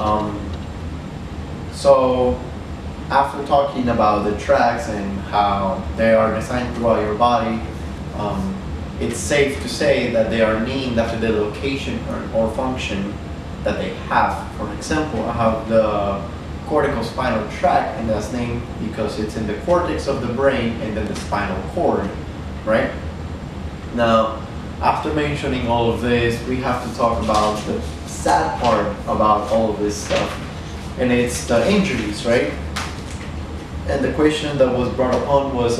Um, so after talking about the tracks and how they are designed throughout your body, it's safe to say that they are named after the location or function that they have. For example, I have the cortical spinal tract, and that's named because it's in the cortex of the brain and then the spinal cord, right? Now, after mentioning all of this, we have to talk about the sad part about all of this stuff, and it's the injuries, right? And the question that was brought upon was,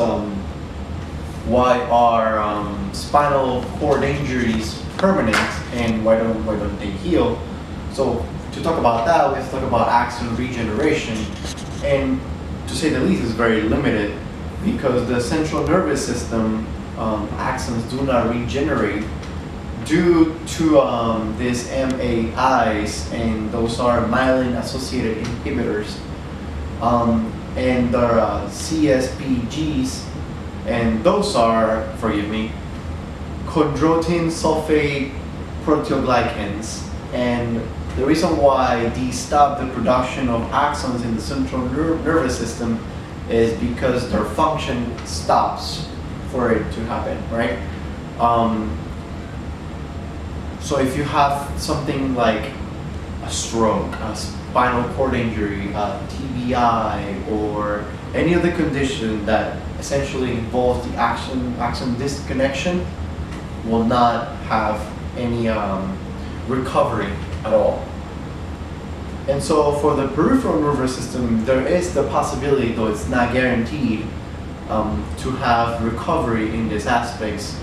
why are spinal cord injuries permanent, and why don't they heal? So to talk about that, we have to talk about axon regeneration, and to say the least, it's very limited because the central nervous system axons do not regenerate due to these MAIs, and those are myelin-associated inhibitors, and there are CSPGs, and those are, forgive me, chondroitin sulfate proteoglycans. And the reason why these stop the production of axons in the central nervous system is because their function stops for it to happen, right? So if you have something like a stroke, a spinal cord injury, a TBI, or any other condition that essentially involves the axon disconnection, will not have any recovery at all. And so for the peripheral nervous system, there is the possibility, though it's not guaranteed, to have recovery in these aspects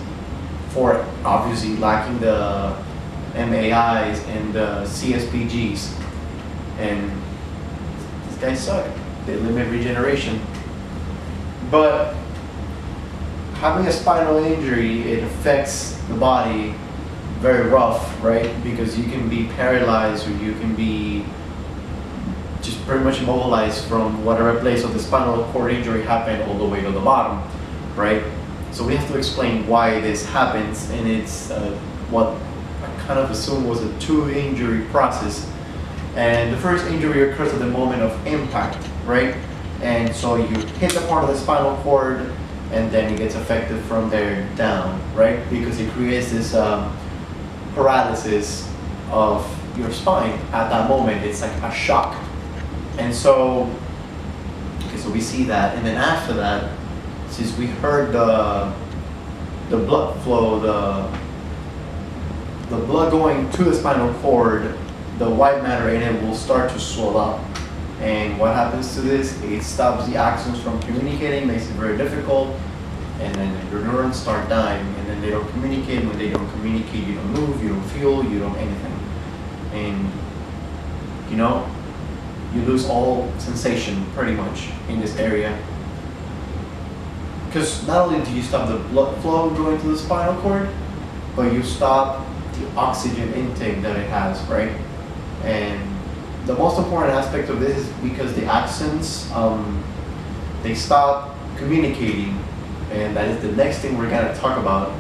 for obviously lacking the MAIs and the CSPGs. And these guys suck. They limit regeneration. But having a spinal injury, it affects the body very rough, right? Because you can be paralyzed, or you can be just pretty much immobilized from whatever place of the spinal cord injury happened all the way to the bottom, right? So we have to explain why this happens, and it's what I kind of assume was a two-injury process. And the first injury occurs at the moment of impact, right? And so you hit the part of the spinal cord, and then it gets affected from there down, right? Because it creates this paralysis of your spine at that moment. It's like a shock. And so, okay, so we see that, and then after that, since we heard the blood flow, the blood going to the spinal cord, the white matter in it will start to swell up. And what happens to this? It stops the axons from communicating, makes it very difficult, and then your neurons start dying, and then they don't communicate. When they don't communicate, you don't move, you don't feel, you don't anything. And you know, you lose all sensation pretty much in this area. Because not only do you stop the blood flow going to the spinal cord, but you stop the oxygen intake that it has, right? And the most important aspect of this is because the axons, they stop communicating, and that is the next thing we're gonna talk about.